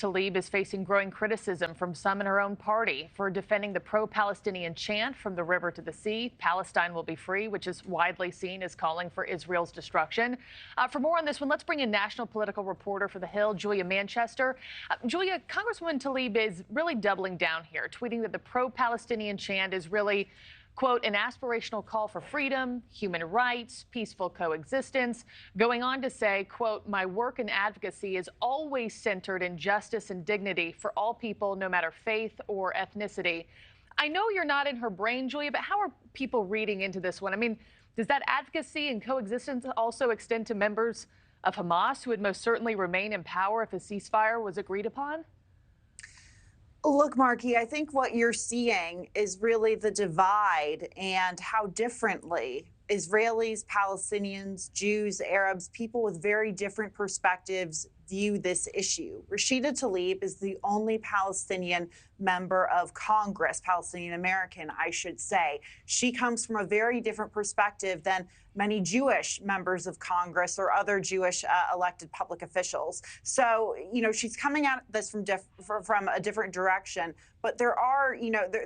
Tlaib is facing growing criticism from some in her own party for defending the pro-Palestinian chant from the river to the sea. Palestine will be free, which is widely seen as calling for Israel's destruction. For more on this one, let's bring in national political reporter for The Hill, Julia Manchester. Julia, Congresswoman Tlaib is really doubling down here, tweeting that the pro-Palestinian chant is really, quote, an aspirational call for freedom, human rights, peaceful coexistence, going on to say, quote, my work and advocacy is always centered in justice and dignity for all people, no matter faith or ethnicity. I know you're not in her brain, Julia, but how are people reading into this one? I mean, does that advocacy and coexistence also extend to members of Hamas, who would most certainly remain in power if a ceasefire was agreed upon? Look, Markie, I think what you're seeing is really the divide and how differently Israelis, Palestinians, Jews, Arabs, people with very different perspectives view this issue. Rashida Tlaib is the only Palestinian member of Congress, Palestinian American, I should say. She comes from a very different perspective than many Jewish members of Congress or other Jewish elected public officials. So, she's coming at this from a different direction. But there are,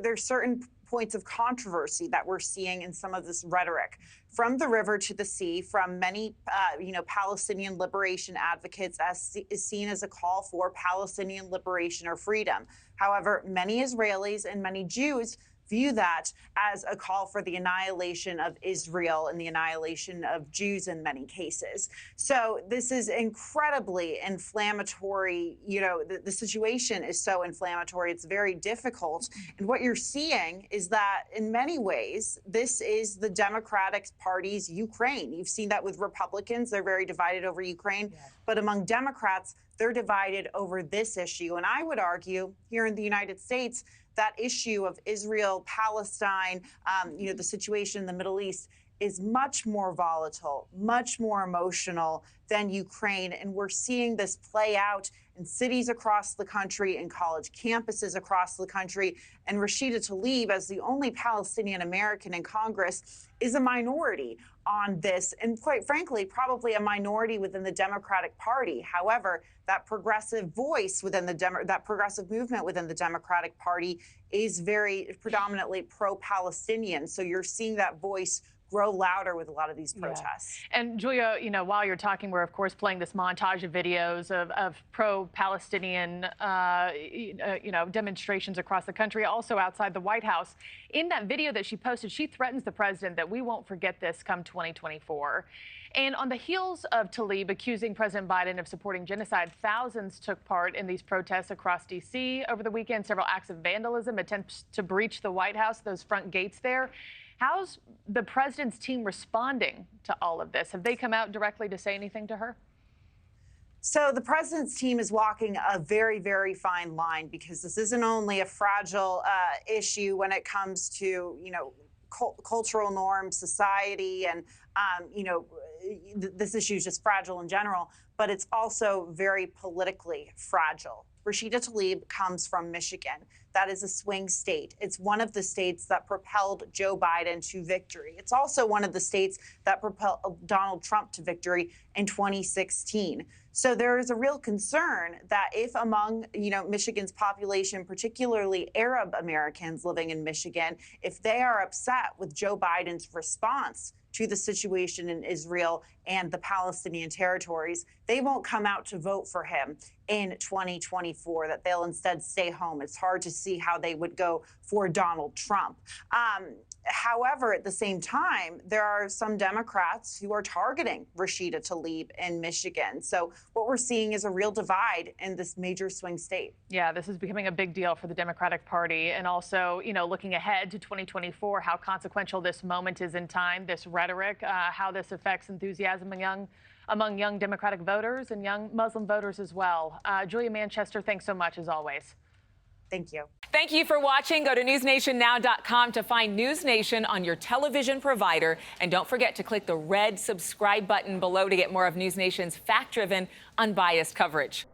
there's certain points of controversy that we're seeing in some of this rhetoric. From the river to the sea, from many, Palestinian liberation advocates, is seen as a call for Palestinian liberation or freedom. However, many Israelis and many Jews view that as a call for the annihilation of Israel and the annihilation of Jews in many cases. So this is incredibly inflammatory. The situation is so inflammatory. It's very difficult. And what you're seeing is that in many ways, this is the Democratic Party's Ukraine. You've seen that with Republicans. They're very divided over Ukraine. Yeah. But among Democrats, they're divided over this issue. And I would argue here in the United States, that issue of Israel, Palestine, the situation in the Middle East is much more volatile, much more emotional than Ukraine. And we're seeing this play out in cities across the country, in college campuses across the country. And Rashida Tlaib, as the only Palestinian American in Congress, is a minority on this, and quite frankly, probably a minority within the Democratic Party. However, that progressive voice within that progressive movement within the Democratic Party is very predominantly pro-Palestinian. So you're seeing that voice grow louder with a lot of these protests. Yeah. And Julia, while you're talking, we're of course playing this montage of videos of pro-Palestinian, demonstrations across the country, also outside the White House. In that video that she posted, she threatens the president that we won't forget this come 2024. And on the heels of Tlaib accusing President Biden of supporting genocide, thousands took part in these protests across D.C. over the weekend. Several acts of vandalism, attempts to breach the White House, those front gates there. How's the president's team responding to all of this? Have they come out directly to say anything to her? So the president's team is walking a very, very fine line, because this isn't only a fragile issue when it comes to, cultural norms, society, and, this issue is just fragile in general, but it's also very politically fragile. Rashida Tlaib comes from Michigan. That is a swing state. It's one of the states that propelled Joe Biden to victory. It's also one of the states that propelled Donald Trump to victory in 2016. So there is a real concern that if among, Michigan's population, particularly Arab Americans living in Michigan, if they are upset with Joe Biden's response to the situation in Israel and the Palestinian territories, they won't come out to vote for him in 2024, that they'll instead stay home. It's hard to see how they would go for Donald Trump. However, at the same time, there are some Democrats who are targeting Rashida Tlaib in Michigan. So what we're seeing is a real divide in this major swing state. Yeah, this is becoming a big deal for the Democratic Party. And also, looking ahead to 2024, how consequential this moment is in time, this rhetoric, how this affects enthusiasm among young Democratic voters and young Muslim voters as well. Julia Manchester, thanks so much, as always. Thank you. Thank you for watching. Go to newsnationnow.com to find NewsNation on your television provider. And don't forget to click the red subscribe button below to get more of NewsNation's fact-driven, unbiased coverage.